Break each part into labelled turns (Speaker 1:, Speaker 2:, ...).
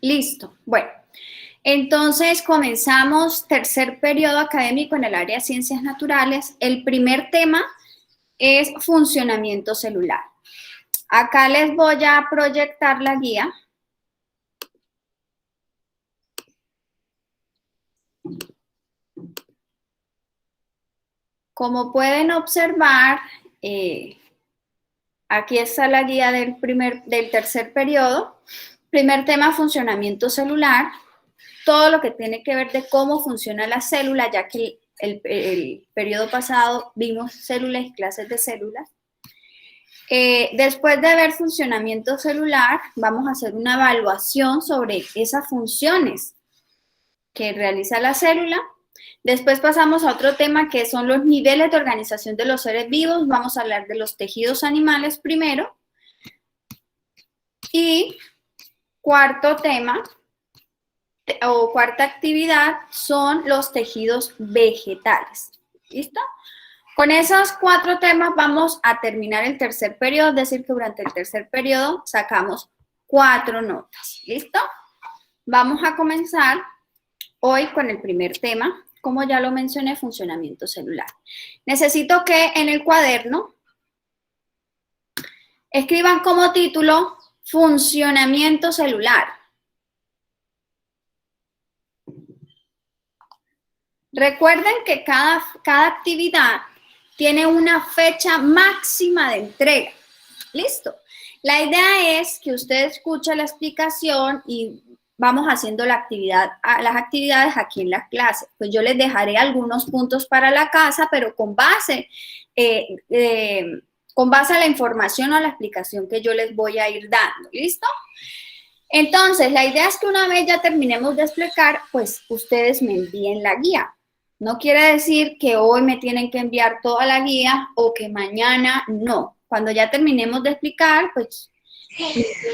Speaker 1: Listo. Bueno, entonces comenzamos tercer periodo académico en el área de ciencias naturales. El primer tema es funcionamiento celular. Acá les voy a proyectar la guía. Como pueden observar, aquí está la guía del tercer periodo. Primer tema, funcionamiento celular. Todo lo que tiene que ver de cómo funciona la célula, ya que el periodo pasado vimos células y clases de células. Después de ver funcionamiento celular, vamos a hacer una evaluación sobre esas funciones que realiza la célula. Después pasamos a otro tema que son los niveles de organización de los seres vivos. Vamos a hablar de los tejidos animales primero. Y cuarto tema, o cuarta actividad, son los tejidos vegetales. ¿Listo? Con esos 4 temas vamos a terminar el tercer periodo, es decir, que durante el tercer periodo sacamos 4 notas. ¿Listo? Vamos a comenzar hoy con el primer tema, como ya lo mencioné, funcionamiento celular. Necesito que en el cuaderno escriban como título funcionamiento celular. Recuerden que cada actividad tiene una fecha máxima de entrega. ¿Listo? La idea es que usted escuche la explicación y vamos haciendo las actividades aquí en la clase. Pues yo les dejaré algunos puntos para la casa, pero con base a la información o a la explicación que yo les voy a ir dando. ¿Listo? Entonces, la idea es que una vez ya terminemos de explicar, pues ustedes me envíen la guía. No quiere decir que hoy me tienen que enviar toda la guía o que mañana no. Cuando ya terminemos de explicar, pues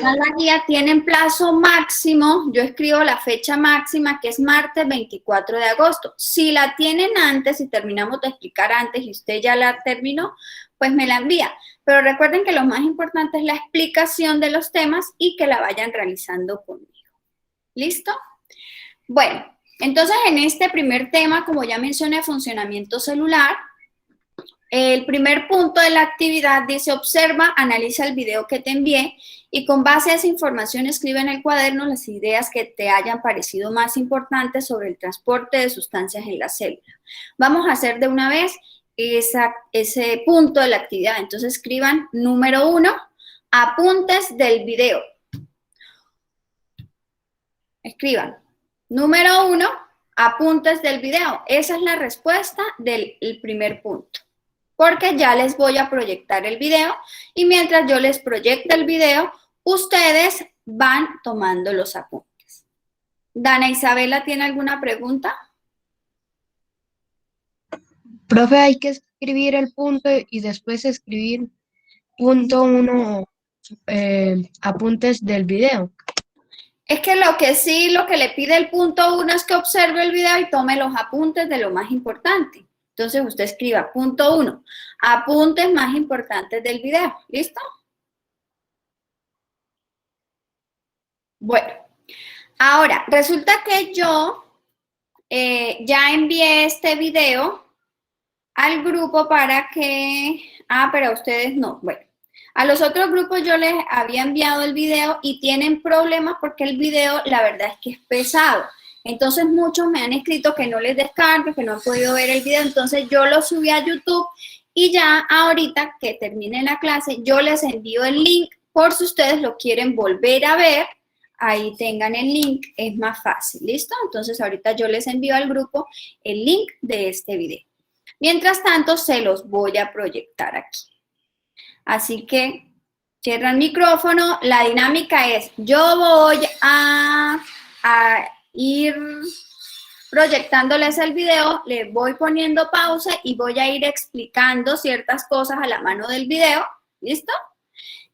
Speaker 1: la guía tienen plazo máximo. Yo escribo la fecha máxima, que es martes 24 de agosto. Si la tienen antes, si terminamos de explicar antes y usted ya la terminó, pues me la envía. Pero recuerden que lo más importante es la explicación de los temas y que la vayan realizando conmigo. ¿Listo? Bueno, entonces en este primer tema, como ya mencioné, funcionamiento celular, el primer punto de la actividad dice: observa, analiza el video que te envié y con base a esa información escribe en el cuaderno las ideas que te hayan parecido más importantes sobre el transporte de sustancias en la célula. Vamos a hacer de una vez ese punto de la actividad. Entonces escriban número 1, apuntes del video. Escriban número 1, apuntes del video. Esa es la respuesta del primer punto, porque ya les voy a proyectar el video y mientras yo les proyecte el video, ustedes van tomando los apuntes. Dana Isabela, ¿tiene alguna pregunta?
Speaker 2: Profe, hay que escribir el punto y después escribir punto 1, apuntes del video.
Speaker 1: Es que lo que le pide el punto 1 es que observe el video y tome los apuntes de lo más importante. Entonces usted escriba punto 1, apuntes más importantes del video. ¿Listo? Bueno, ahora resulta que yo ya envié este video al grupo para que... pero a ustedes no. Bueno, a los otros grupos yo les había enviado el video y tienen problemas porque el video, la verdad es que es pesado. Entonces muchos me han escrito que no les descargue, que no han podido ver el video. Entonces yo lo subí a YouTube y ya ahorita que termine la clase, yo les envío el link por si ustedes lo quieren volver a ver. Ahí tengan el link, es más fácil, ¿listo? Entonces ahorita yo les envío al grupo el link de este video. Mientras tanto, se los voy a proyectar aquí. Así que cierran el micrófono. La dinámica es: yo voy a ir proyectándoles el video, les voy poniendo pausa y voy a ir explicando ciertas cosas a la mano del video. ¿Listo?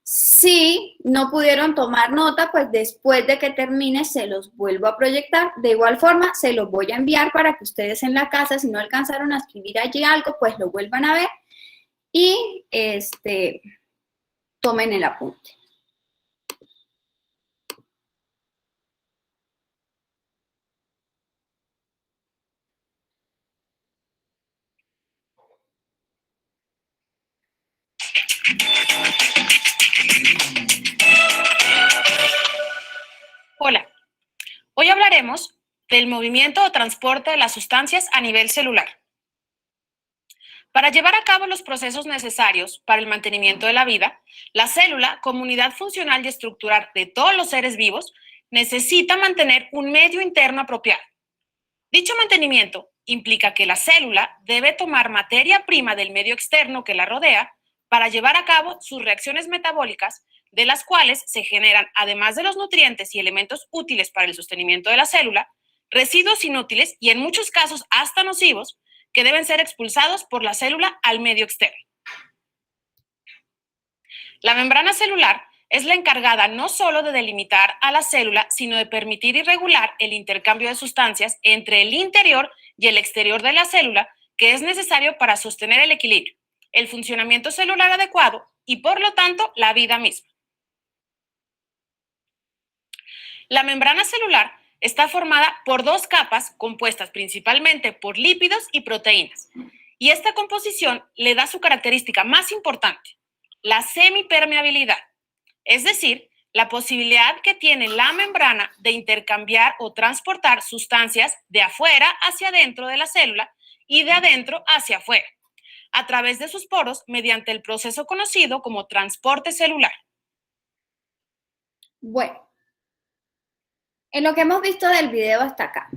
Speaker 1: Si no pudieron tomar nota, pues después de que termine se los vuelvo a proyectar. De igual forma, se los voy a enviar para que ustedes en la casa, si no alcanzaron a escribir allí algo, pues lo vuelvan a ver y tomen el apunte.
Speaker 3: hablaremos del movimiento o transporte de las sustancias a nivel celular. Para llevar a cabo los procesos necesarios para el mantenimiento de la vida, la célula, como unidad funcional y estructural de todos los seres vivos, necesita mantener un medio interno apropiado. Dicho mantenimiento implica que la célula debe tomar materia prima del medio externo que la rodea para llevar a cabo sus reacciones metabólicas, de las cuales se generan, además de los nutrientes y elementos útiles para el sostenimiento de la célula, residuos inútiles y en muchos casos hasta nocivos, que deben ser expulsados por la célula al medio externo. La membrana celular es la encargada no solo de delimitar a la célula, sino de permitir y regular el intercambio de sustancias entre el interior y el exterior de la célula, que es necesario para sostener el equilibrio, el funcionamiento celular adecuado y, por lo tanto, la vida misma. La membrana celular está formada por dos capas compuestas principalmente por lípidos y proteínas, y esta composición le da su característica más importante, la semipermeabilidad, es decir, la posibilidad que tiene la membrana de intercambiar o transportar sustancias de afuera hacia adentro de la célula y de adentro hacia afuera, a través de sus poros mediante el proceso conocido como transporte celular.
Speaker 1: Bueno, en lo que hemos visto del video hasta acá,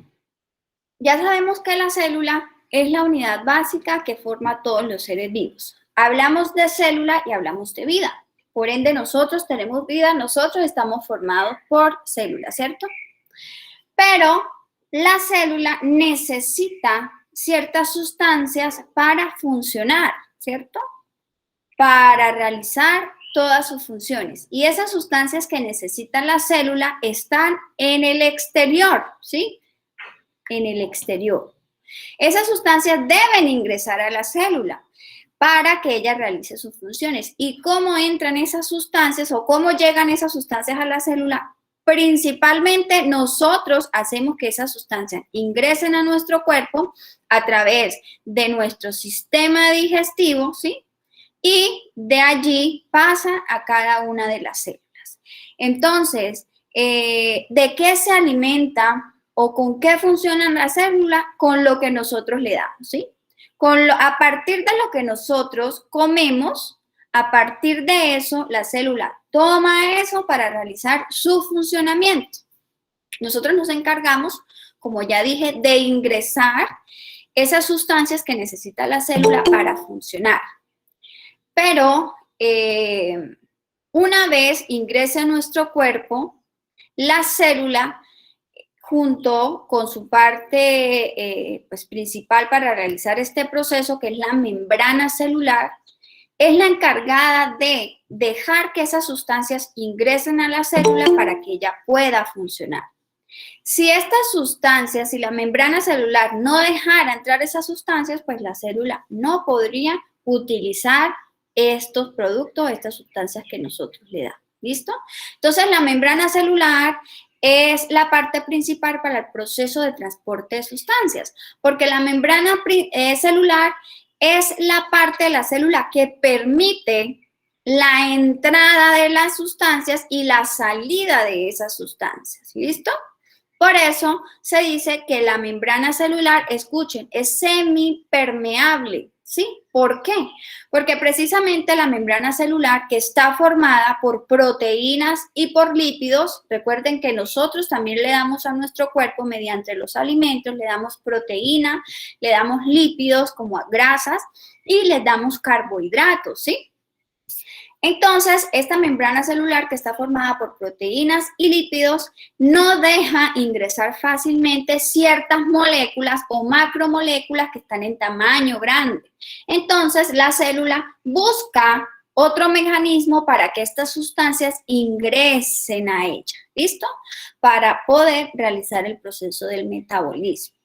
Speaker 1: ya sabemos que la célula es la unidad básica que forma a todos los seres vivos. Hablamos de célula y hablamos de vida. Por ende, nosotros tenemos vida, nosotros estamos formados por células, ¿cierto? Pero la célula necesita ciertas sustancias para funcionar, ¿cierto? Para realizar todas sus funciones. Y esas sustancias que necesita la célula están en el exterior, ¿sí? En el exterior. Esas sustancias deben ingresar a la célula para que ella realice sus funciones. ¿Y cómo entran esas sustancias o cómo llegan esas sustancias a la célula? Principalmente nosotros hacemos que esas sustancias ingresen a nuestro cuerpo a través de nuestro sistema digestivo, ¿sí? Y de allí pasa a cada una de las células. Entonces, ¿de qué se alimenta o con qué funciona la célula? Con lo que nosotros le damos, ¿sí? A partir de lo que nosotros comemos, a partir de eso, la célula toma eso para realizar su funcionamiento. Nosotros nos encargamos, como ya dije, de ingresar esas sustancias que necesita la célula para funcionar. Pero una vez ingrese a nuestro cuerpo, la célula, junto con su parte principal para realizar este proceso, que es la membrana celular, es la encargada de dejar que esas sustancias ingresen a la célula para que ella pueda funcionar. Si estas sustancias, si la membrana celular no dejara entrar esas sustancias, pues la célula no podría utilizar estos productos, estas sustancias que nosotros le damos. ¿Listo? Entonces, la membrana celular es la parte principal para el proceso de transporte de sustancias, porque la membrana celular es la parte de la célula que permite la entrada de las sustancias y la salida de esas sustancias. ¿Listo? Por eso se dice que la membrana celular, escuchen, es semipermeable. ¿Sí? ¿Por qué? Porque precisamente la membrana celular, que está formada por proteínas y por lípidos, recuerden que nosotros también le damos a nuestro cuerpo mediante los alimentos, le damos proteína, le damos lípidos como grasas y le damos carbohidratos, ¿sí? Entonces, esta membrana celular que está formada por proteínas y lípidos no deja ingresar fácilmente ciertas moléculas o macromoléculas que están en tamaño grande. Entonces, la célula busca otro mecanismo para que estas sustancias ingresen a ella, ¿listo? Para poder realizar el proceso del metabolismo.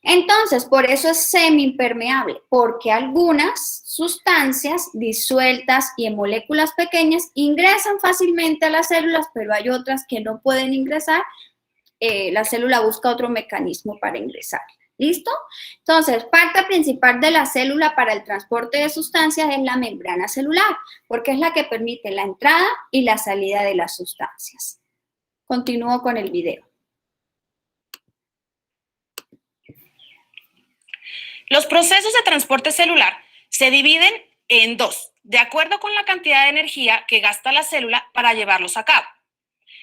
Speaker 1: Entonces, por eso es semipermeable, porque algunas sustancias disueltas y en moléculas pequeñas ingresan fácilmente a las células, pero hay otras que no pueden ingresar. La célula busca otro mecanismo para ingresar. ¿Listo? Entonces, parte principal de la célula para el transporte de sustancias es la membrana celular, porque es la que permite la entrada y la salida de las sustancias. Continúo con el video.
Speaker 3: Los procesos de transporte celular se dividen en dos, de acuerdo con la cantidad de energía que gasta la célula para llevarlos a cabo.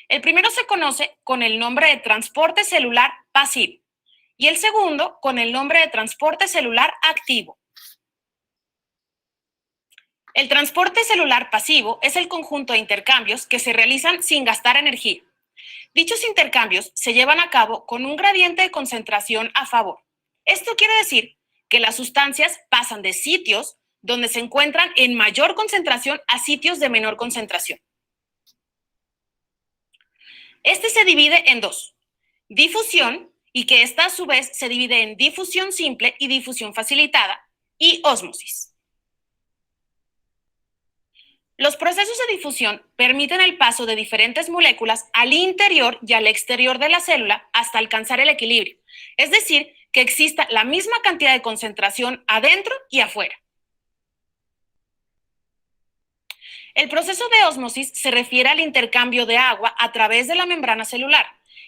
Speaker 3: El primero se conoce con el nombre de transporte celular pasivo y el segundo con el nombre de transporte celular activo. El transporte celular pasivo es el conjunto de intercambios que se realizan sin gastar energía. Dichos intercambios se llevan a cabo con un gradiente de concentración a favor. Esto quiere decir que las sustancias pasan de sitios donde se encuentran en mayor concentración a sitios de menor concentración. Este se divide en dos: difusión, y que esta a su vez se divide en difusión simple y difusión facilitada, y ósmosis. Los procesos de difusión permiten el paso de diferentes moléculas al interior y al exterior de la célula hasta alcanzar el equilibrio, es decir, que exista la misma cantidad de concentración adentro y afuera. El proceso de ósmosis se refiere al intercambio de agua a través de la membrana celular,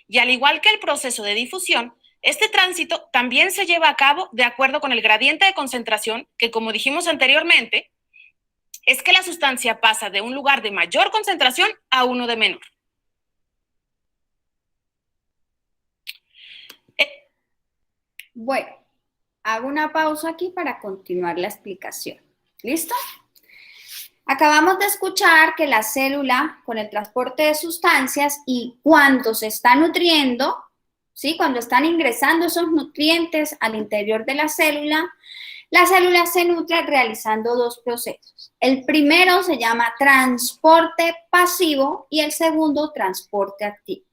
Speaker 3: y al igual que el proceso de difusión, este tránsito también se lleva a cabo de acuerdo con el gradiente de concentración que, como dijimos anteriormente, es que la sustancia pasa de un lugar de mayor concentración a uno de menor.
Speaker 1: Bueno, hago una pausa aquí para continuar la explicación. ¿Listo? Acabamos de escuchar que la célula, con el transporte de sustancias y cuando se está nutriendo, ¿sí? Cuando están ingresando esos nutrientes al interior de la célula se nutre realizando dos procesos. El primero se llama transporte pasivo y el segundo transporte activo.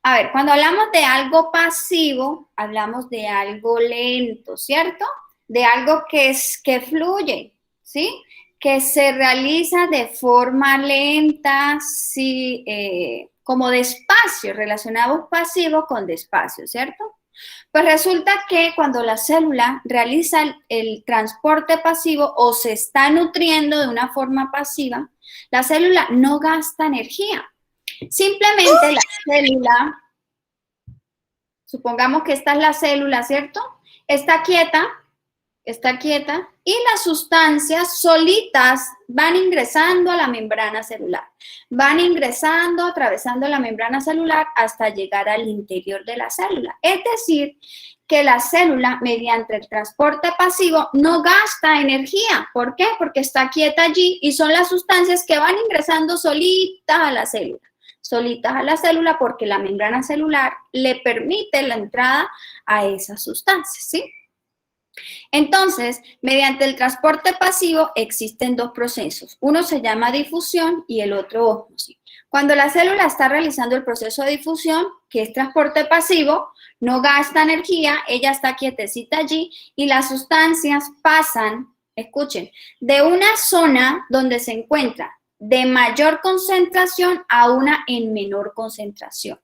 Speaker 1: A ver, cuando hablamos de algo pasivo, hablamos de algo lento, ¿cierto? De algo que fluye, ¿sí? Que se realiza de forma lenta, sí, como despacio, relacionado pasivo con despacio, ¿cierto? Pues resulta que cuando la célula realiza el transporte pasivo o se está nutriendo de una forma pasiva, la célula no gasta energía. Simplemente la célula, supongamos que esta es la célula, ¿cierto? Está quieta y las sustancias solitas van ingresando a la membrana celular. Van ingresando, atravesando la membrana celular hasta llegar al interior de la célula. Es decir, que la célula, mediante el transporte pasivo, no gasta energía. ¿Por qué? Porque está quieta allí y son las sustancias que van ingresando solitas a la célula. Solitas a la célula porque la membrana celular le permite la entrada a esas sustancias, ¿sí? Entonces, mediante el transporte pasivo existen dos procesos. Uno se llama difusión y el otro ósmosis. Cuando la célula está realizando el proceso de difusión, que es transporte pasivo, no gasta energía, ella está quietecita allí y las sustancias pasan, escuchen, de una zona donde se encuentra de mayor concentración a una en menor concentración.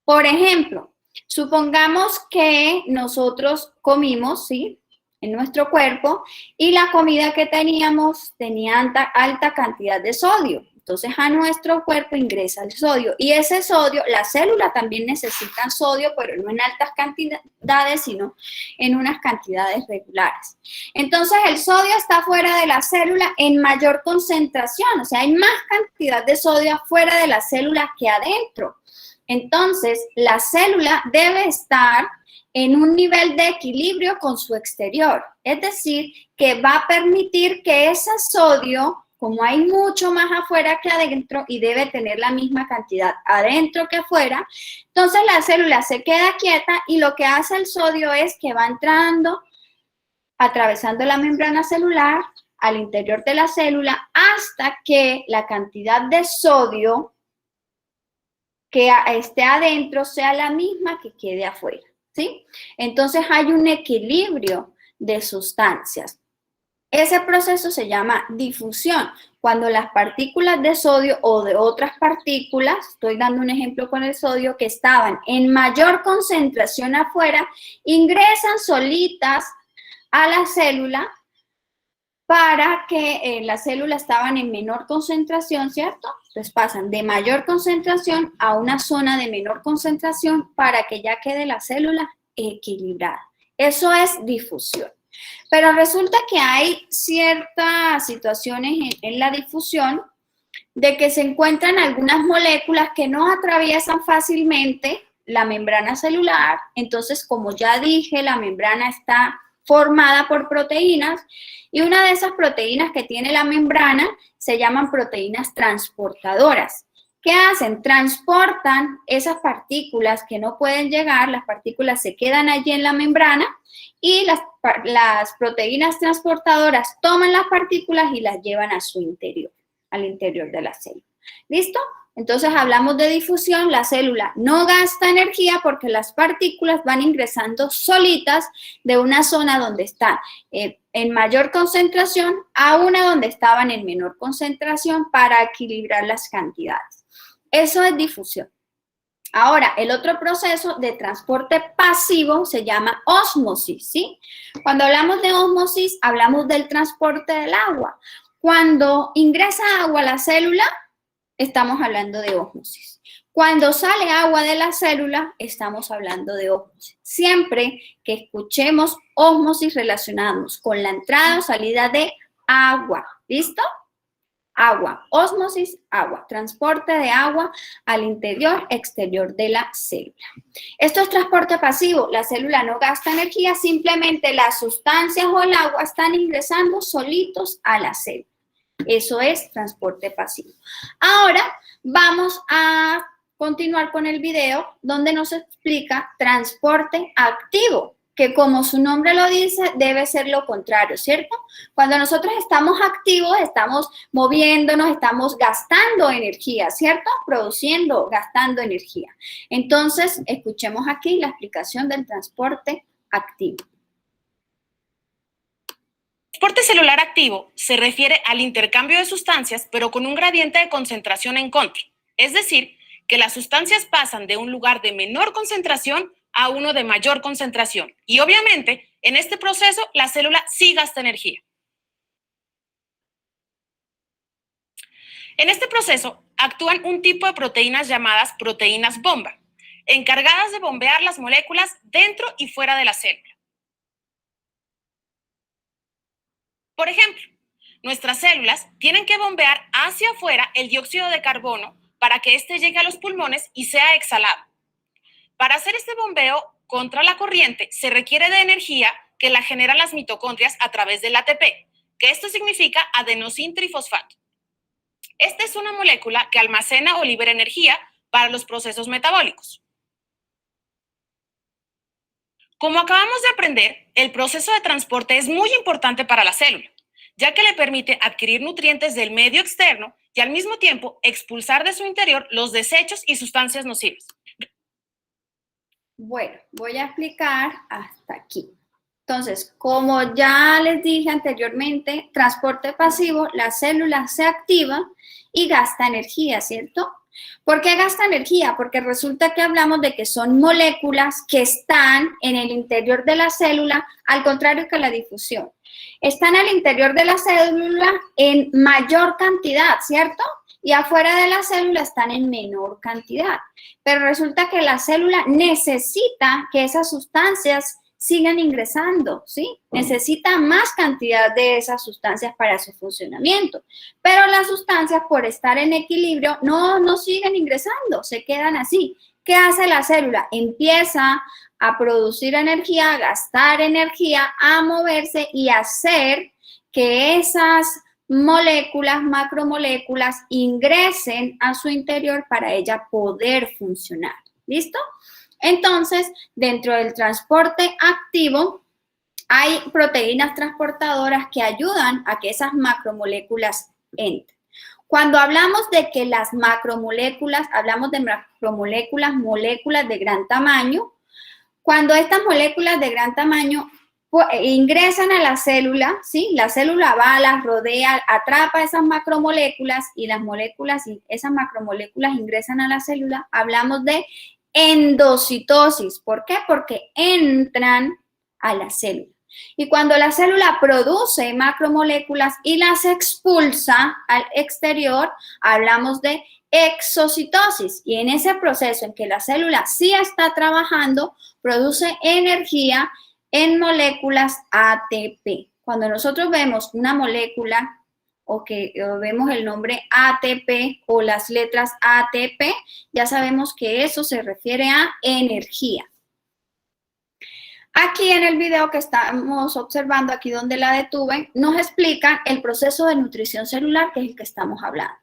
Speaker 1: Por ejemplo, supongamos que nosotros comimos, ¿sí?, en nuestro cuerpo y la comida que teníamos tenía alta cantidad de sodio. Entonces a nuestro cuerpo ingresa el sodio y ese sodio, la célula también necesita sodio, pero no en altas cantidades, sino en unas cantidades regulares. Entonces el sodio está fuera de la célula en mayor concentración, o sea, hay más cantidad de sodio afuera de la célula que adentro. Entonces la célula debe estar en un nivel de equilibrio con su exterior. Es decir, que va a permitir que ese sodio, como hay mucho más afuera que adentro y debe tener la misma cantidad adentro que afuera, entonces la célula se queda quieta y lo que hace el sodio es que va entrando, atravesando la membrana celular al interior de la célula hasta que la cantidad de sodio que esté adentro sea la misma que quede afuera. ¿Sí? Entonces hay un equilibrio de sustancias. Ese proceso se llama difusión. Cuando las partículas de sodio o de otras partículas, estoy dando un ejemplo con el sodio, que estaban en mayor concentración afuera, ingresan solitas a la célula para que las células estaban en menor concentración, ¿cierto? Entonces pasan de mayor concentración a una zona de menor concentración para que ya quede la célula equilibrada. Eso es difusión. Pero resulta que hay ciertas situaciones en la difusión de que se encuentran algunas moléculas que no atraviesan fácilmente la membrana celular. Entonces, como ya dije, la membrana está formada por proteínas y una de esas proteínas que tiene la membrana se llaman proteínas transportadoras. ¿Qué hacen? Transportan esas partículas que no pueden llegar, las partículas se quedan allí en la membrana y las proteínas transportadoras toman las partículas y las llevan a su interior, al interior de la célula. ¿Listo? Entonces hablamos de difusión, la célula no gasta energía porque las partículas van ingresando solitas de una zona donde están en mayor concentración a una donde estaban en menor concentración para equilibrar las cantidades. Eso es difusión. Ahora, el otro proceso de transporte pasivo se llama ósmosis, ¿sí? Cuando hablamos de ósmosis, hablamos del transporte del agua. Cuando ingresa agua a la célula, estamos hablando de ósmosis. Cuando sale agua de la célula, estamos hablando de ósmosis. Siempre que escuchemos ósmosis relacionamos con la entrada o salida de agua. ¿Listo? Agua, ósmosis, agua, transporte de agua al interior, exterior de la célula. Esto es transporte pasivo, la célula no gasta energía, simplemente las sustancias o el agua están ingresando solitos a la célula. Eso es transporte pasivo. Ahora vamos a continuar con el video donde nos explica transporte activo, que como su nombre lo dice, debe ser lo contrario, ¿cierto? Cuando nosotros estamos activos, estamos moviéndonos, estamos gastando energía, ¿cierto? Produciendo, gastando energía. Entonces, escuchemos aquí la explicación del transporte activo.
Speaker 3: Transporte celular activo se refiere al intercambio de sustancias, pero con un gradiente de concentración en contra. Es decir, que las sustancias pasan de un lugar de menor concentración a uno de mayor concentración. Y obviamente, en este proceso, la célula sí gasta energía. En este proceso, actúan un tipo de proteínas llamadas proteínas bomba, encargadas de bombear las moléculas dentro y fuera de la célula. Por ejemplo, nuestras células tienen que bombear hacia afuera el dióxido de carbono para que éste llegue a los pulmones y sea exhalado. Para hacer este bombeo contra la corriente se requiere de energía que la generan las mitocondrias a través del ATP, que esto significa adenosintrifosfato. Esta es una molécula que almacena o libera energía para los procesos metabólicos. Como acabamos de aprender, el proceso de transporte es muy importante para la célula, ya que le permite adquirir nutrientes del medio externo y al mismo tiempo expulsar de su interior los desechos y sustancias nocivas.
Speaker 1: Bueno, voy a explicar hasta aquí. Entonces, como ya les dije anteriormente, transporte pasivo, la célula se activa y gasta energía, ¿cierto? ¿Por qué gasta energía? Porque resulta que hablamos de que son moléculas que están en el interior de la célula, al contrario que la difusión. Están al interior de la célula en mayor cantidad, ¿cierto? Y afuera de la célula están en menor cantidad. Pero resulta que la célula necesita que esas sustancias sigan ingresando, ¿sí? Necesita más cantidad de esas sustancias para su funcionamiento. Pero las sustancias, por estar en equilibrio, no siguen ingresando, se quedan así. ¿Qué hace la célula? Empieza a producir energía, a gastar energía, a moverse y a hacer que esas moléculas, macromoléculas, ingresen a su interior para ella poder funcionar. ¿Listo? Entonces, dentro del transporte activo, hay proteínas transportadoras que ayudan a que esas macromoléculas entren. Cuando hablamos de que las macromoléculas, hablamos de macromoléculas, moléculas de gran tamaño. Cuando estas moléculas de gran tamaño ingresan a la célula, ¿sí? La célula va, las rodea, atrapa esas macromoléculas y las moléculas, y esas macromoléculas ingresan a la célula. Hablamos de endocitosis. ¿Por qué? Porque entran a la célula. Y cuando la célula produce macromoléculas y las expulsa al exterior, hablamos de exocitosis. Y en ese proceso en que la célula sí está trabajando, produce energía en moléculas ATP. Cuando nosotros vemos una molécula o vemos el nombre ATP o las letras ATP, ya sabemos que eso se refiere a energía. Aquí en el video que estamos observando, aquí donde la detuve, nos explican el proceso de nutrición celular, que es el que estamos hablando.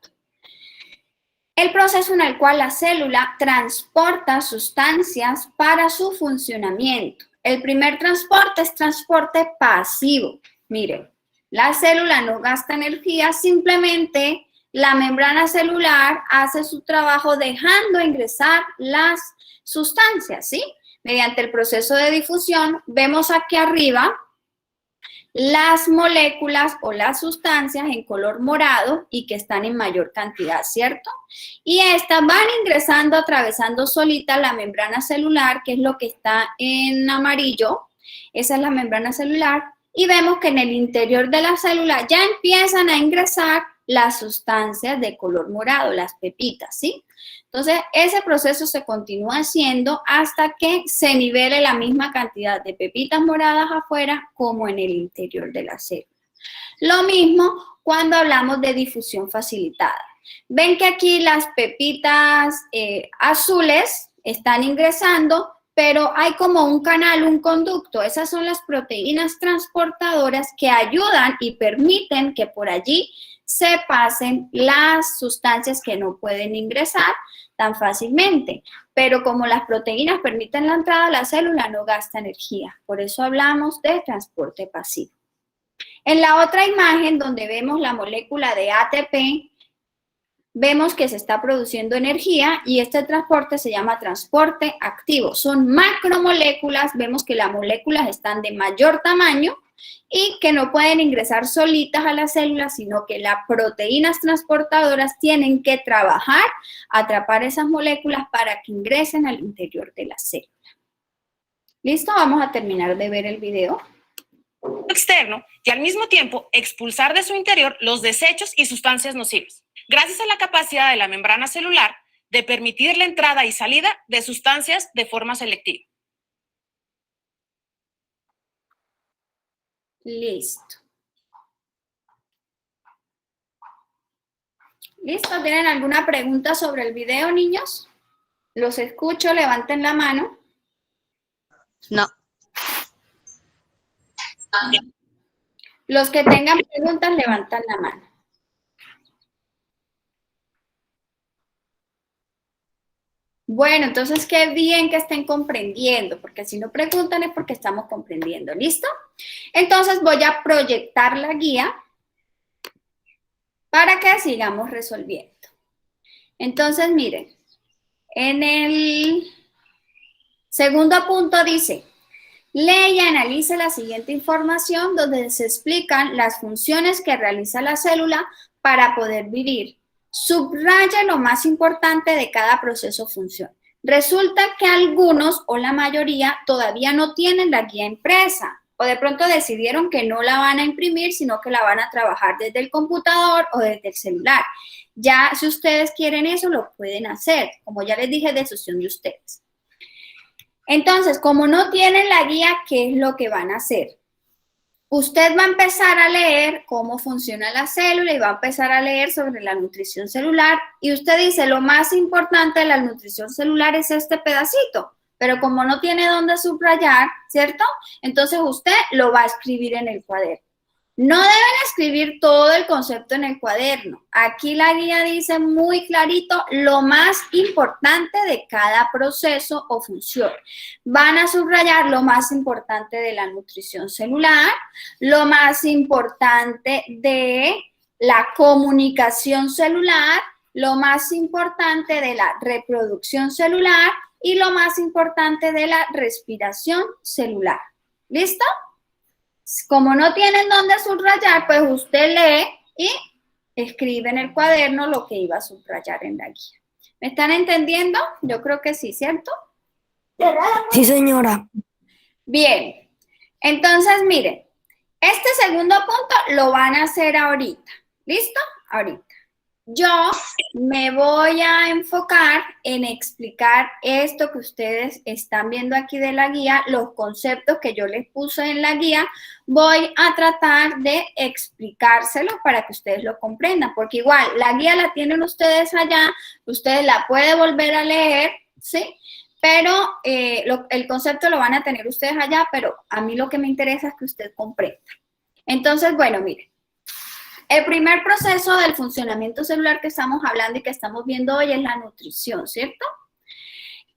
Speaker 1: El proceso en el cual la célula transporta sustancias para su funcionamiento. El primer transporte es transporte pasivo. Miren, la célula no gasta energía, simplemente la membrana celular hace su trabajo dejando ingresar las sustancias, ¿sí? Mediante el proceso de difusión, vemos aquí arriba las moléculas o las sustancias en color morado y que están en mayor cantidad, ¿cierto? Y estas van ingresando, atravesando solita la membrana celular, que es lo que está en amarillo. Esa es la membrana celular. Y vemos que en el interior de la célula ya empiezan a ingresar las sustancias de color morado, las pepitas, ¿sí? Entonces, ese proceso se continúa haciendo hasta que se nivele la misma cantidad de pepitas moradas afuera como en el interior de la célula. Lo mismo cuando hablamos de difusión facilitada. Ven que aquí las pepitas azules están ingresando, pero hay como un canal, un conducto. Esas son las proteínas transportadoras que ayudan y permiten que por allí se pasen las sustancias que no pueden ingresar tan fácilmente. Pero como las proteínas permiten la entrada, la célula no gasta energía. Por eso hablamos de transporte pasivo. En la otra imagen, donde vemos la molécula de ATP, vemos que se está produciendo energía y este transporte se llama transporte activo. Son macromoléculas, vemos que las moléculas están de mayor tamaño y que no pueden ingresar solitas a las células, sino que las proteínas transportadoras tienen que trabajar, atrapar esas moléculas para que ingresen al interior de la célula. ¿Listo? Vamos a terminar de ver el video.
Speaker 3: Externo y al mismo tiempo expulsar de su interior los desechos y sustancias nocivas, gracias a la capacidad de la membrana celular de permitir la entrada y salida de sustancias de forma selectiva.
Speaker 1: Listo. ¿Listo? ¿Tienen alguna pregunta sobre el video, niños? Los escucho, levanten la mano.
Speaker 4: No.
Speaker 1: Los que tengan preguntas, levantan la mano. Bueno, entonces qué bien que estén comprendiendo, porque si no preguntan es porque estamos comprendiendo. ¿Listo? Entonces voy a proyectar la guía para que sigamos resolviendo. Entonces, miren, en el segundo punto dice: lee y analice la siguiente información donde se explican las funciones que realiza la célula para poder vivir. Subraya lo más importante de cada proceso o función. Resulta que algunos o la mayoría todavía no tienen la guía impresa o de pronto decidieron que no la van a imprimir, sino que la van a trabajar desde el computador o desde el celular. Ya si ustedes quieren eso, lo pueden hacer. Como ya les dije, es decisión de ustedes. Entonces, como no tienen la guía, ¿qué es lo que van a hacer? Usted va a empezar a leer cómo funciona la célula y va a empezar a leer sobre la nutrición celular. Y usted dice, lo más importante de la nutrición celular es este pedacito. Pero como no tiene dónde subrayar, ¿cierto? Entonces usted lo va a escribir en el cuaderno. No deben escribir todo el concepto en el cuaderno. Aquí la guía dice muy clarito lo más importante de cada proceso o función. Van a subrayar lo más importante de la nutrición celular, lo más importante de la comunicación celular, lo más importante de la reproducción celular y lo más importante de la respiración celular. ¿Listo? Como no tienen dónde subrayar, pues usted lee y escribe en el cuaderno lo que iba a subrayar en la guía. ¿Me están entendiendo? Yo creo que sí, ¿cierto?
Speaker 4: Sí, señora.
Speaker 1: Bien. Entonces, miren, este segundo punto lo van a hacer ahorita. ¿Listo? Ahorita. Yo me voy a enfocar en explicar esto que ustedes están viendo aquí de la guía, los conceptos que yo les puse en la guía, voy a tratar de explicárselos para que ustedes lo comprendan, porque igual la guía la tienen ustedes allá, ustedes la pueden volver a leer, ¿sí? Pero el concepto lo van a tener ustedes allá, pero a mí lo que me interesa es que usted comprenda. Entonces, bueno, miren. El primer proceso del funcionamiento celular que estamos hablando y que estamos viendo hoy es la nutrición, ¿cierto?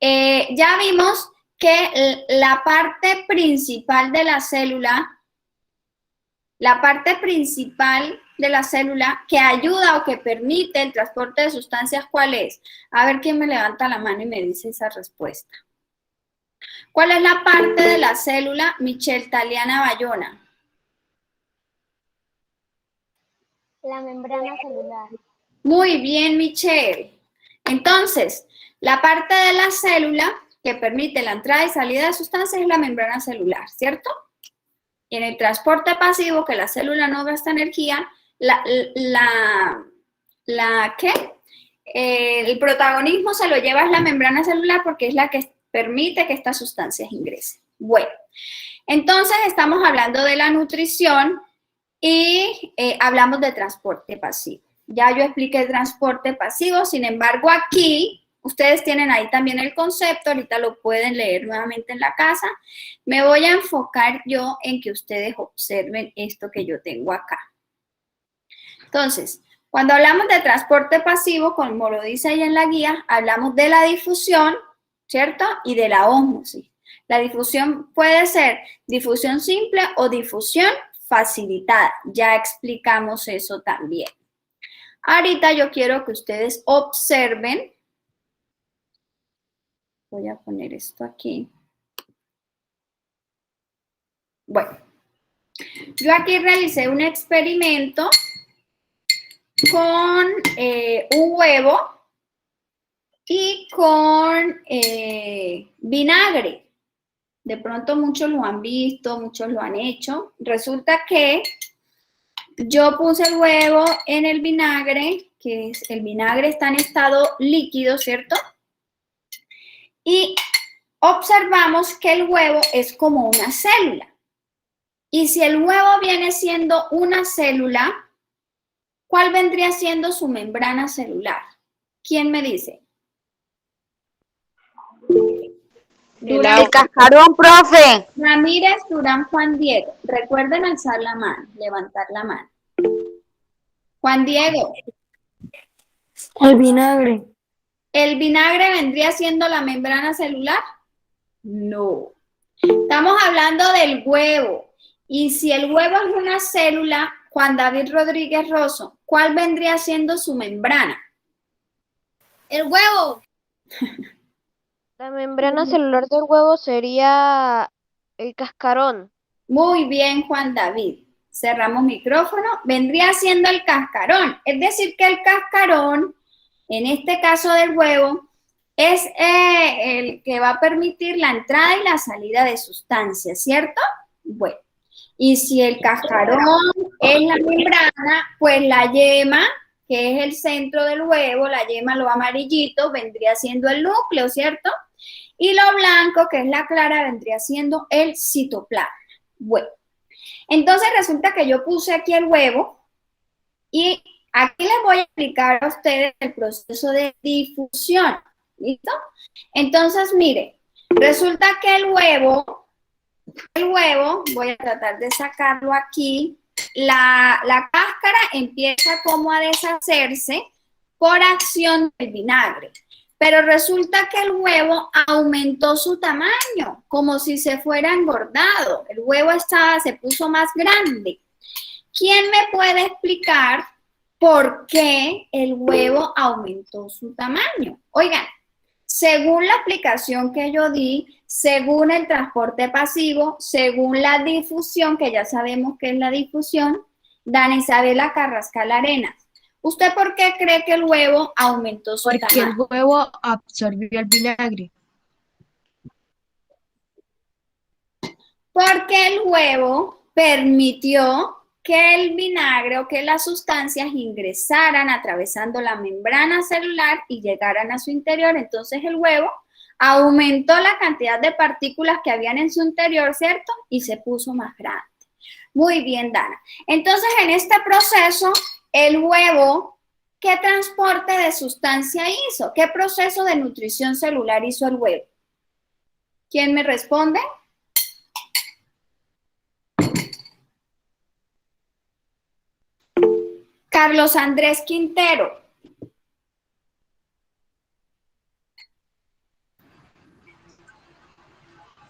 Speaker 1: Ya vimos que la parte principal de la célula que ayuda o que permite el transporte de sustancias, ¿cuál es? A ver quién me levanta la mano y me dice esa respuesta. ¿Cuál es la parte de la célula, Michelle Taliana Bayona?
Speaker 5: La membrana celular.
Speaker 1: Muy bien, Michelle. Entonces, la parte de la célula que permite la entrada y salida de sustancias es la membrana celular, ¿cierto? Y en el transporte pasivo, que la célula no gasta energía, el protagonismo se lo lleva es la membrana celular porque es la que permite que estas sustancias ingresen. Bueno, entonces estamos hablando de la nutrición y hablamos de transporte pasivo. Ya yo expliqué el transporte pasivo, sin embargo aquí ustedes tienen ahí también el concepto, ahorita lo pueden leer nuevamente en la casa. Me voy a enfocar yo en que ustedes observen esto que yo tengo acá. Entonces, cuando hablamos de transporte pasivo, como lo dice ahí en la guía, hablamos de la difusión, ¿cierto? Y de la ósmosis. La difusión puede ser difusión simple o difusión facilitada. Ya explicamos eso también. Ahorita yo quiero que ustedes observen. Voy a poner esto aquí. Bueno, yo aquí realicé un experimento con un huevo y con vinagre. De pronto muchos lo han visto, muchos lo han hecho. Resulta que yo puse el huevo en el vinagre, que el vinagre está en estado líquido, ¿cierto? Y observamos que el huevo es como una célula. Y si el huevo viene siendo una célula, ¿cuál vendría siendo su membrana celular? ¿Quién me dice?
Speaker 4: El cascarón, profe.
Speaker 1: Ramírez, Durán, Juan Diego. Recuerden alzar la mano, levantar la mano. Juan Diego.
Speaker 4: El vinagre.
Speaker 1: ¿El vinagre vendría siendo la membrana celular? No. Estamos hablando del huevo. Y si el huevo es una célula, Juan David Rodríguez Rosso, ¿cuál vendría siendo su membrana?
Speaker 5: El huevo. La membrana celular del huevo sería el cascarón.
Speaker 1: Muy bien, Juan David. Cerramos micrófono. Vendría siendo el cascarón. Es decir, que el cascarón, en este caso del huevo, es el que va a permitir la entrada y la salida de sustancias, ¿cierto? Bueno, y si el cascarón es la membrana, pues la yema, que es el centro del huevo, la yema, lo amarillito, vendría siendo el núcleo, ¿cierto? Y lo blanco, que es la clara, vendría siendo el citoplasma. Bueno, entonces resulta que yo puse aquí el huevo y aquí les voy a explicar a ustedes el proceso de difusión. ¿Listo? Entonces, mire, resulta que el huevo, voy a tratar de sacarlo aquí, la cáscara empieza como a deshacerse por acción del vinagre. Pero resulta que el huevo aumentó su tamaño, como si se fuera engordado. El huevo se puso más grande. ¿Quién me puede explicar por qué el huevo aumentó su tamaño? Oigan, según la explicación que yo di, según el transporte pasivo, según la difusión, que ya sabemos qué es la difusión, Dana Isabela Carrascal Arenas, ¿usted por qué cree que el huevo aumentó su
Speaker 2: Porque el
Speaker 1: tamaño?
Speaker 2: huevo absorbió el vinagre.
Speaker 1: Porque el huevo permitió que el vinagre o que las sustancias ingresaran atravesando la membrana celular y llegaran a su interior. Entonces el huevo aumentó la cantidad de partículas que habían en su interior, ¿cierto? Y se puso más grande. Muy bien, Dana. Entonces, en este proceso, el huevo, ¿qué transporte de sustancia hizo? ¿Qué proceso de nutrición celular hizo el huevo? ¿Quién me responde? Carlos Andrés Quintero.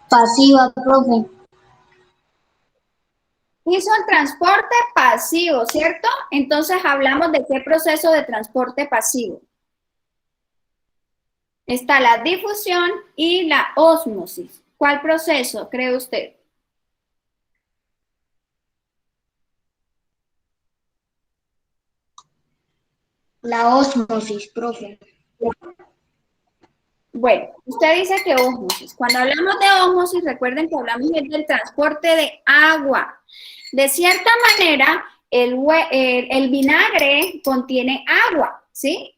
Speaker 6: Pasiva, profe.
Speaker 1: Hizo el transporte pasivo, ¿cierto? Entonces hablamos de qué proceso de transporte pasivo. Está la difusión y la ósmosis. ¿Cuál proceso cree usted?
Speaker 6: La ósmosis, profe.
Speaker 1: Bueno, usted dice que ósmosis. Cuando hablamos de ósmosis, recuerden que hablamos del transporte de agua. De cierta manera, el vinagre contiene agua, ¿sí?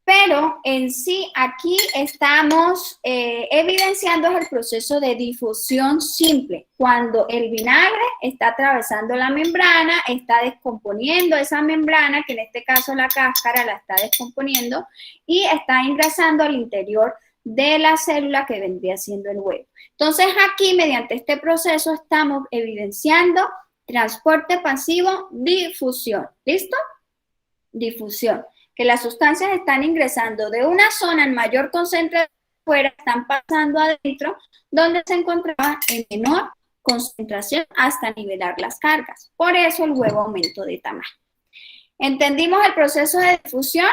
Speaker 1: Pero en sí, aquí estamos evidenciando el proceso de difusión simple. Cuando el vinagre está atravesando la membrana, está descomponiendo esa membrana, que en este caso la cáscara la está descomponiendo, y está ingresando al interior de la célula que vendría siendo el huevo. Entonces aquí, mediante este proceso, estamos evidenciando transporte pasivo, difusión. ¿Listo? Difusión. Que las sustancias están ingresando de una zona en mayor concentración fuera, están pasando adentro, donde se encontraba en menor concentración hasta nivelar las cargas. Por eso el huevo aumentó de tamaño. ¿Entendimos el proceso de difusión?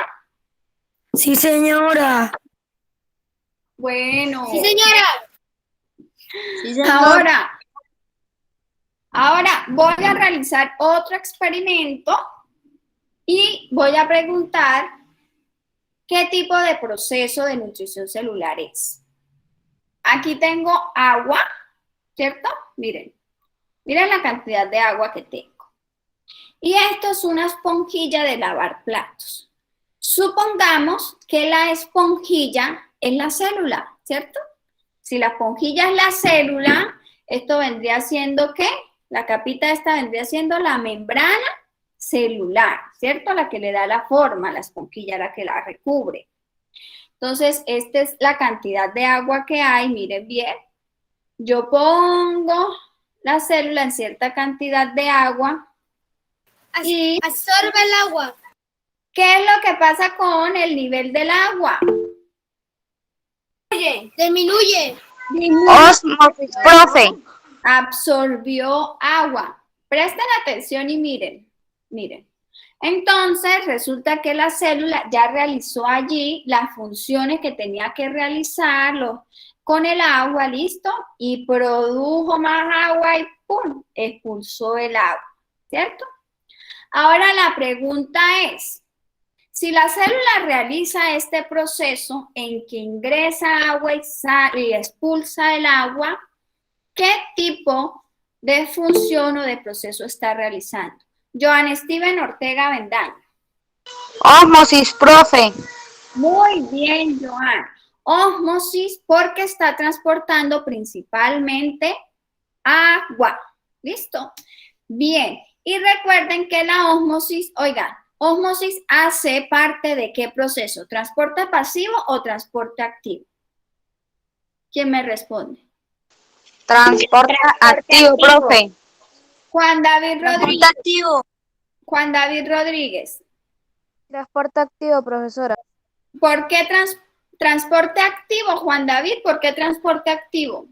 Speaker 4: Sí, señora.
Speaker 1: Bueno.
Speaker 5: Sí, señora.
Speaker 6: Sí, señor.
Speaker 1: Ahora voy a realizar otro experimento y voy a preguntar qué tipo de proceso de nutrición celular es. Aquí tengo agua, ¿cierto? Miren la cantidad de agua que tengo. Y esto es una esponjilla de lavar platos. Supongamos que la esponjilla es la célula, ¿cierto? Si la esponjilla es la célula, esto vendría siendo ¿qué? La capita esta vendría siendo la membrana celular, ¿cierto? La que le da la forma, la esponjilla, la que la recubre. Entonces, esta es la cantidad de agua que hay, miren bien. Yo pongo la célula en cierta cantidad de agua y
Speaker 5: Absorbe el agua.
Speaker 1: ¿qué es lo que pasa con el nivel del agua?
Speaker 5: Disminuye.
Speaker 4: Ósmosis, profe.
Speaker 1: Absorbió agua. Presten atención y miren. Entonces, resulta que la célula ya realizó allí las funciones que tenía que realizar con el agua, ¿listo? Y produjo más agua y ¡pum! Expulsó el agua, ¿cierto? Ahora la pregunta es, si la célula realiza este proceso en que ingresa agua y expulsa el agua, ¿qué tipo de función o de proceso está realizando? Joan Steven Ortega Bendaño.
Speaker 4: Ósmosis, profe.
Speaker 1: Muy bien, Joan. Ósmosis porque está transportando principalmente agua. ¿Listo? Bien. Y recuerden que la ósmosis, oigan, ósmosis hace parte de ¿qué proceso? ¿Transporte pasivo o transporte activo? ¿Quién me responde?
Speaker 4: Transporte activo, profe.
Speaker 1: Juan David Rodríguez.
Speaker 6: Activo.
Speaker 1: Juan David Rodríguez.
Speaker 5: Transporte activo, profesora.
Speaker 1: ¿Por qué transporte activo, Juan David? ¿Por qué transporte activo?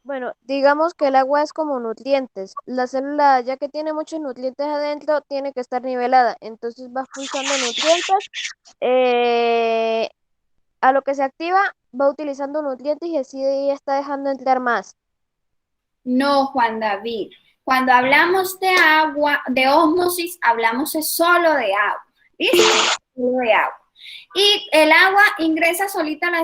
Speaker 5: Bueno, digamos que el agua es como nutrientes. La célula, ya que tiene muchos nutrientes adentro, tiene que estar nivelada. Entonces va expulsando nutrientes. A lo que se activa, va utilizando nutrientes y así está dejando entrar más.
Speaker 1: No, Juan David. Cuando hablamos de agua, de ósmosis, hablamos solo de agua. ¿Listo? Solo de agua. Y el agua ingresa solita a la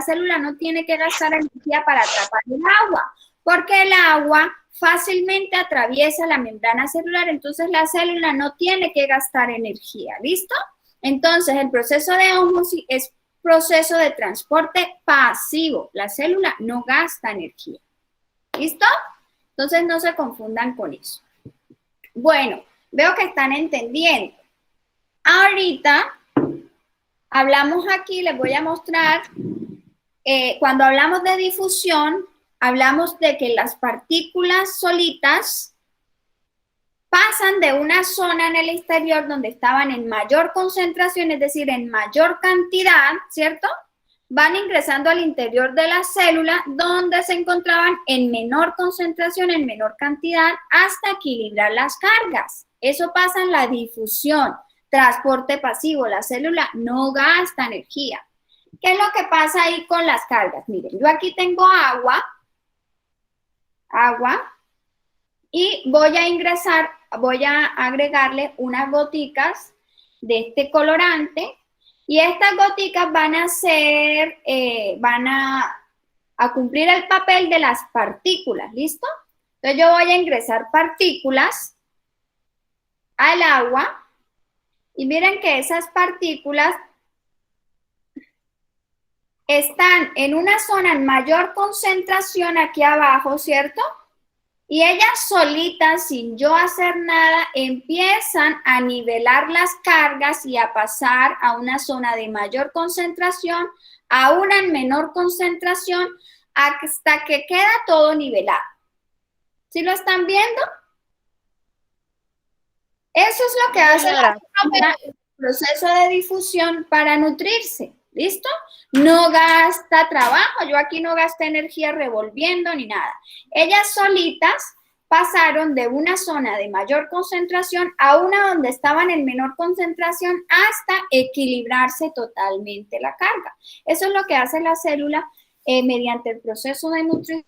Speaker 1: célula no tiene que gastar energía para atrapar el agua. Porque el agua fácilmente atraviesa la membrana celular, entonces la célula no tiene que gastar energía, ¿listo? Entonces, el proceso de ósmosis es proceso de transporte pasivo. La célula no gasta energía, ¿listo? Entonces, no se confundan con eso. Bueno, veo que están entendiendo. Ahorita hablamos aquí, les voy a mostrar, cuando hablamos de difusión, hablamos de que las partículas solitas pasan de una zona en el exterior donde estaban en mayor concentración, es decir, en mayor cantidad, ¿cierto? Van ingresando al interior de la célula donde se encontraban en menor concentración, en menor cantidad, hasta equilibrar las cargas. Eso pasa en la difusión, transporte pasivo. La célula no gasta energía. ¿Qué es lo que pasa ahí con las cargas? Miren, yo aquí tengo agua, y voy a agregarle unas goticas de este colorante, y estas goticas van a cumplir el papel de las partículas, ¿listo? Entonces yo voy a ingresar partículas al agua, y miren que esas partículas están en una zona en mayor concentración aquí abajo, ¿cierto? Y ellas solitas, sin yo hacer nada, empiezan a nivelar las cargas y a pasar a una zona de mayor concentración, a una en menor concentración, hasta que queda todo nivelado. ¿Sí lo están viendo? Eso es lo que hace el proceso de difusión para nutrirse. ¿Listo? No gasta trabajo, yo aquí no gasté energía revolviendo ni nada. Ellas solitas pasaron de una zona de mayor concentración a una donde estaban en menor concentración hasta equilibrarse totalmente la carga. Eso es lo que hace la célula mediante el proceso de nutrición.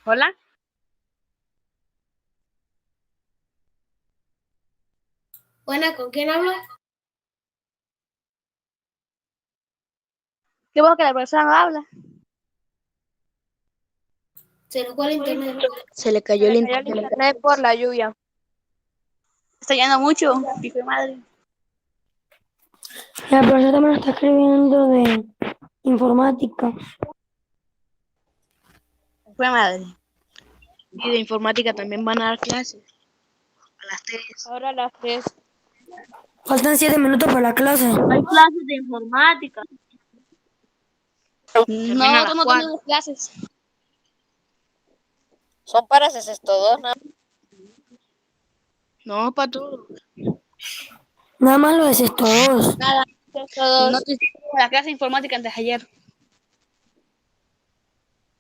Speaker 7: Hola.
Speaker 6: Buena, ¿con quién hablo?
Speaker 7: Qué bueno que la profesora no habla.
Speaker 6: Se nos fue el internet.
Speaker 2: Se le cayó el
Speaker 5: El internet por la lluvia.
Speaker 7: Está lloviendo mucho. Hijo de madre.
Speaker 8: La profesora también está escribiendo de informática.
Speaker 7: Hijo de madre. Y de informática también van a dar clases. A las 3.
Speaker 5: Ahora a las 3.
Speaker 8: Faltan 7 minutos para la clase.
Speaker 7: Hay clases de informática. No, no tenemos clases.
Speaker 9: Son para esto dos, ¿no?
Speaker 7: No, para todos.
Speaker 8: Nada más lo de sexto 2.
Speaker 7: Nada. No te hicimos la clase de informática antes de ayer.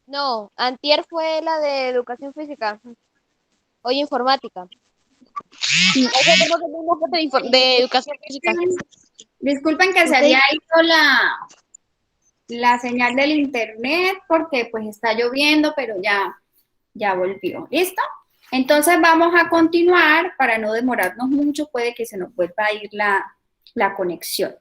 Speaker 5: No, antier fue la de educación física. Hoy informática.
Speaker 7: De educación física.
Speaker 1: Disculpen que se había ido la señal del internet porque pues está lloviendo, pero ya volvió. ¿Listo? Entonces vamos a continuar para no demorarnos mucho, puede que se nos vuelva a ir la conexión.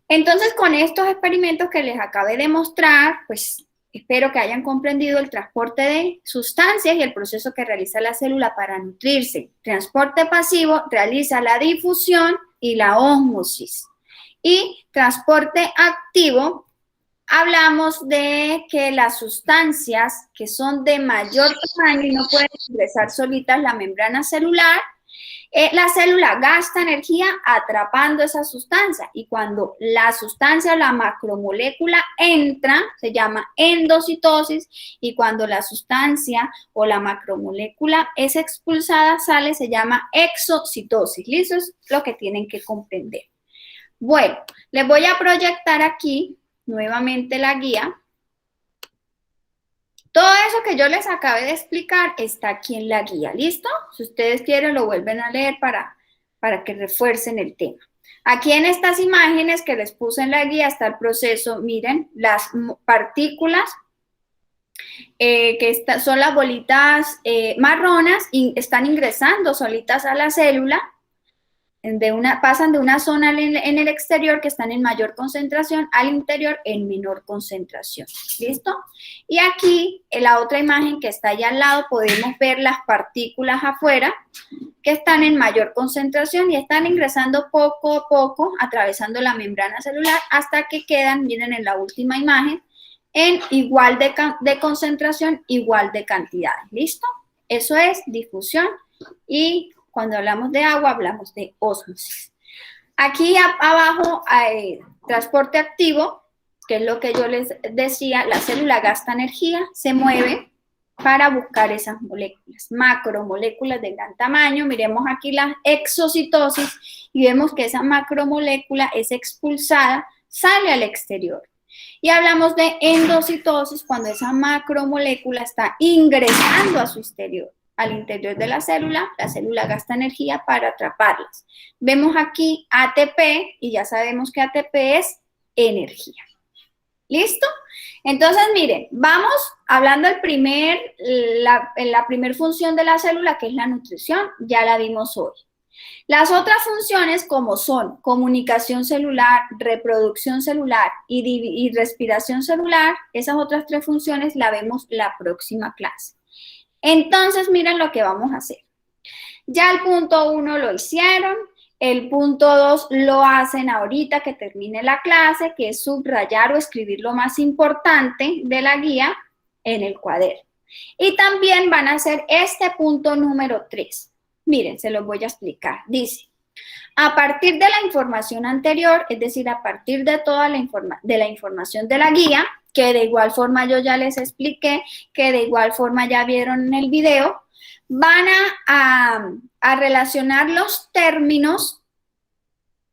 Speaker 1: Entonces con estos experimentos que les acabé de mostrar, pues Espero que hayan comprendido el transporte de sustancias y el proceso que realiza la célula para nutrirse. Transporte pasivo realiza la difusión y la ósmosis. Y transporte activo, hablamos de que las sustancias que son de mayor tamaño y no pueden ingresar solitas la membrana celular, la célula gasta energía atrapando esa sustancia y cuando la sustancia, la macromolécula entra, se llama endocitosis y cuando la sustancia o la macromolécula es expulsada, sale, se llama exocitosis. ¿Listo? Es lo que tienen que comprender. Bueno, les voy a proyectar aquí nuevamente la guía. Todo eso que yo les acabé de explicar está aquí en la guía, ¿listo? Si ustedes quieren lo vuelven a leer para que refuercen el tema. Aquí en estas imágenes que les puse en la guía está el proceso, miren, las partículas son las bolitas marronas y están ingresando solitas a la célula. Pasan de una zona en el exterior que están en mayor concentración al interior en menor concentración. ¿Listo? Y aquí, en la otra imagen que está allá al lado, podemos ver las partículas afuera que están en mayor concentración y están ingresando poco a poco, atravesando la membrana celular hasta que quedan, miren en la última imagen, en igual de concentración, igual de cantidades. ¿Listo? Eso es difusión y cuando hablamos de agua, hablamos de ósmosis. Aquí abajo hay transporte activo, que es lo que yo les decía, la célula gasta energía, se mueve para buscar esas moléculas, macromoléculas de gran tamaño. Miremos aquí la exocitosis y vemos que esa macromolécula es expulsada, sale al exterior. Y hablamos de endocitosis cuando esa macromolécula está ingresando a su exterior. Al interior de la célula gasta energía para atraparlas. Vemos aquí ATP y ya sabemos que ATP es energía. ¿Listo? Entonces, miren, vamos hablando la primera función de la célula, que es la nutrición, ya la vimos hoy. Las otras funciones como son comunicación celular, reproducción celular y respiración celular, esas otras tres funciones las vemos la próxima clase. Entonces, miren lo que vamos a hacer. Ya el punto 1 lo hicieron, el punto 2 lo hacen ahorita que termine la clase, que es subrayar o escribir lo más importante de la guía en el cuaderno. Y también van a hacer este punto número 3. Miren, se los voy a explicar. Dice, a partir de la información anterior, es decir, a partir de toda la información de la guía, que de igual forma yo ya les expliqué, que de igual forma ya vieron en el video, van a relacionar los términos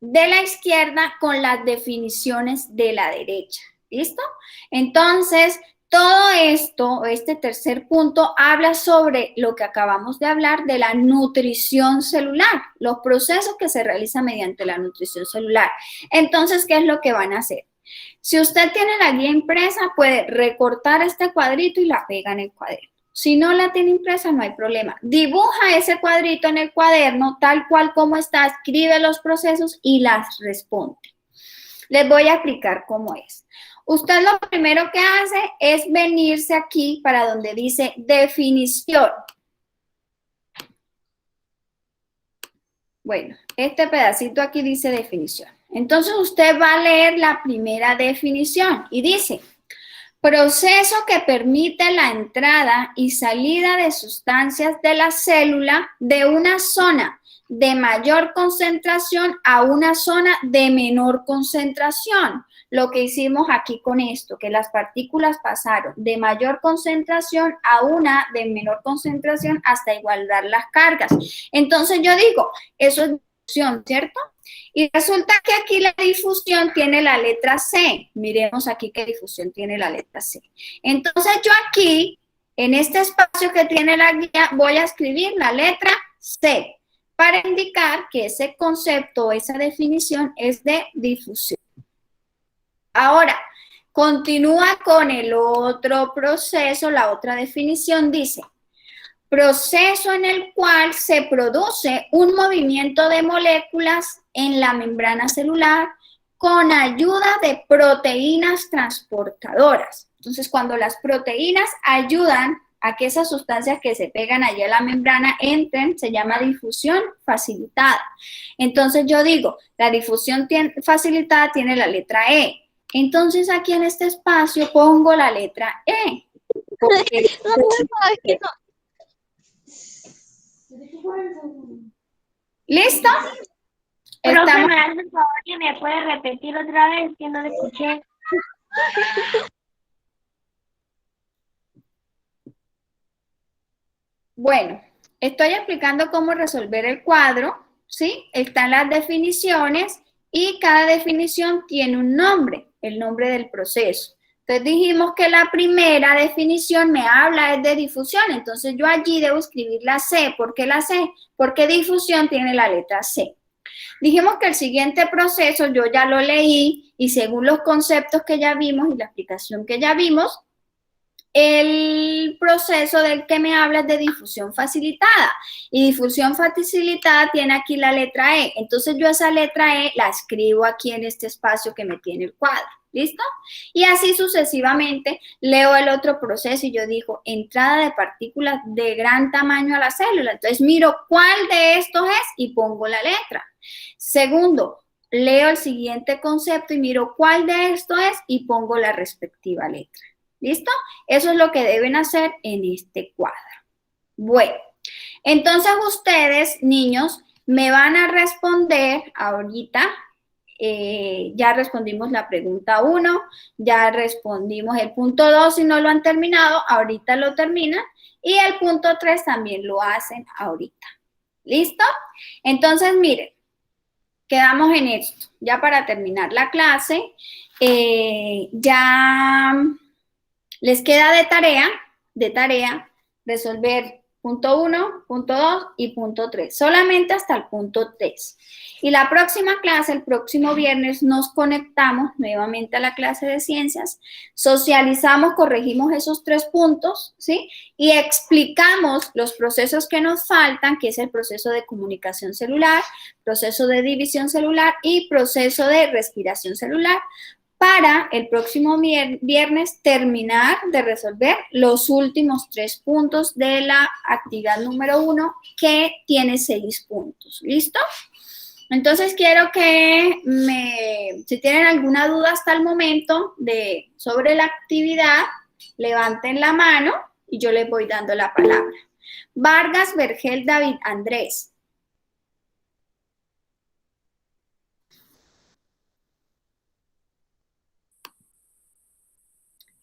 Speaker 1: de la izquierda con las definiciones de la derecha. ¿Listo? Entonces, todo esto, este tercer punto, habla sobre lo que acabamos de hablar de la nutrición celular, los procesos que se realizan mediante la nutrición celular. Entonces, ¿qué es lo que van a hacer? Si usted tiene la guía impresa, puede recortar este cuadrito y la pega en el cuaderno. Si no la tiene impresa, no hay problema. Dibuja ese cuadrito en el cuaderno, tal cual como está, escribe los procesos y las responde. Les voy a explicar cómo es. Usted lo primero que hace es venirse aquí para donde dice definición. Bueno, este pedacito aquí dice definición. Entonces usted va a leer la primera definición y dice, proceso que permite la entrada y salida de sustancias de la célula de una zona de mayor concentración a una zona de menor concentración. Lo que hicimos aquí con esto, que las partículas pasaron de mayor concentración a una de menor concentración hasta igualar las cargas. Entonces yo digo, eso es difusión, ¿cierto? Y resulta que aquí la difusión tiene la letra C. Miremos aquí qué difusión tiene la letra C. Entonces yo aquí, en este espacio que tiene la guía, voy a escribir la letra C para indicar que ese concepto, esa definición es de difusión. Ahora, continúa con el otro proceso, la otra definición dice, proceso en el cual se produce un movimiento de moléculas en la membrana celular con ayuda de proteínas transportadoras. Entonces, cuando las proteínas ayudan a que esas sustancias que se pegan allí a la membrana entren, se llama difusión facilitada. Entonces yo digo, la difusión facilitada tiene la letra E. Entonces aquí en este espacio pongo la letra E. Porque... ¿Listo?
Speaker 8: Profe, me hace el favor que me puede repetir otra vez, que no lo escuché.
Speaker 1: Bueno, estoy explicando cómo resolver el cuadro, ¿sí? Están las definiciones y cada definición tiene un nombre, el nombre del proceso. Entonces dijimos que la primera definición me habla es de difusión, entonces yo allí debo escribir la C. ¿Por qué la C? Porque difusión tiene la letra C. Dijimos que el siguiente proceso yo ya lo leí y según los conceptos que ya vimos y la explicación que ya vimos, el proceso del que me habla es de difusión facilitada y difusión facilitada tiene aquí la letra E, entonces yo esa letra E la escribo aquí en este espacio que me tiene el cuadro, ¿listo? Y así sucesivamente leo el otro proceso y yo digo entrada de partículas de gran tamaño a la célula, entonces miro cuál de estos es y pongo la letra. Segundo, leo el siguiente concepto y miro cuál de estos es y pongo la respectiva letra. ¿Listo? Eso es lo que deben hacer en este cuadro. Bueno, entonces ustedes, niños, me van a responder ahorita. Ya respondimos la pregunta 1, ya respondimos el punto 2 si no lo han terminado, ahorita lo terminan. Y el punto 3 también lo hacen ahorita. ¿Listo? Entonces, miren, quedamos en esto. Ya para terminar la clase, ya... les queda de tarea resolver punto 1, punto 2 y punto 3, solamente hasta el punto 3. Y la próxima clase, el próximo viernes, nos conectamos nuevamente a la clase de ciencias, socializamos, corregimos esos 3 puntos, ¿sí? Y explicamos los procesos que nos faltan, que es el proceso de comunicación celular, proceso de división celular y proceso de respiración celular, para el próximo viernes terminar de resolver los últimos 3 puntos de la actividad número 1 que tiene 6 puntos. ¿Listo? Entonces quiero que si tienen alguna duda hasta el momento sobre la actividad, levanten la mano y yo les voy dando la palabra. Vargas, Vergel, David, Andrés.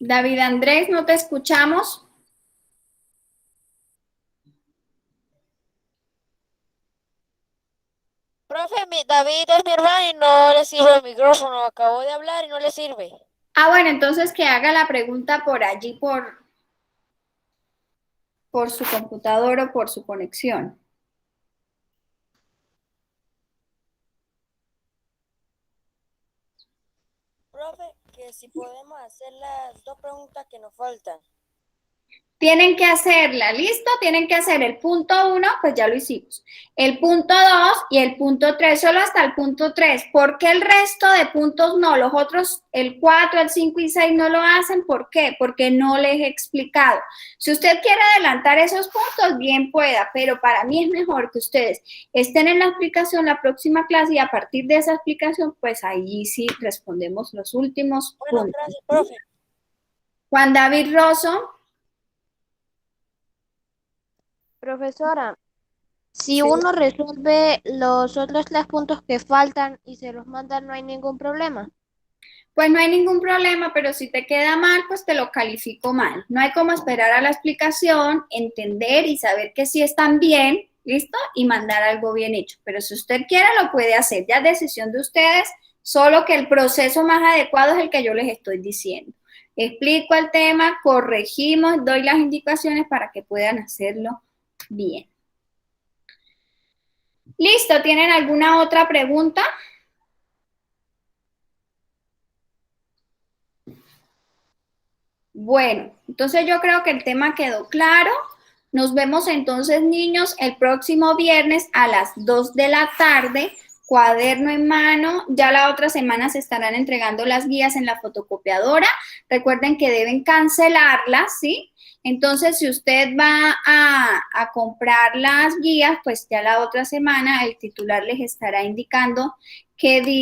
Speaker 1: David Andrés, no te escuchamos.
Speaker 9: Profe, David es mi hermano y no le sirve el micrófono. Acabo de hablar y no le sirve.
Speaker 1: Ah, bueno, entonces que haga la pregunta por allí, por su computador o por su conexión.
Speaker 9: Profe, que si podemos hacer las 2 preguntas que nos faltan.
Speaker 1: Tienen que hacerla, ¿listo? Tienen que hacer el punto 1, pues ya lo hicimos. El punto 2 y el punto 3, solo hasta el punto 3. ¿Por qué el resto de puntos no? Los otros, el 4, el 5 y 6 no lo hacen. ¿Por qué? Porque no les he explicado. Si usted quiere adelantar esos puntos, bien pueda, pero para mí es mejor que ustedes estén en la explicación la próxima clase y a partir de esa explicación, pues ahí sí respondemos los últimos puntos.
Speaker 9: Gracias, profe.
Speaker 1: Juan David Rosso.
Speaker 5: Profesora, si
Speaker 1: Sí.
Speaker 5: uno resuelve los otros 3 puntos que faltan y se los manda, ¿no hay ningún problema?
Speaker 1: Pues no hay ningún problema, pero si te queda mal, pues te lo califico mal. No hay como esperar a la explicación, entender y saber que sí están bien, ¿listo? Y mandar algo bien hecho. Pero si usted quiere, lo puede hacer. Ya es decisión de ustedes, solo que el proceso más adecuado es el que yo les estoy diciendo. Explico el tema, corregimos, doy las indicaciones para que puedan hacerlo bien. ¿Listo? ¿Tienen alguna otra pregunta? Bueno, entonces yo creo que el tema quedó claro. Nos vemos entonces, niños, el próximo viernes a las 2 de la tarde cuaderno en mano. Ya la otra semana se estarán entregando las guías en la fotocopiadora. Recuerden que deben cancelarlas, ¿sí? Entonces, si usted va a comprar las guías, pues ya la otra semana el titular les estará indicando qué día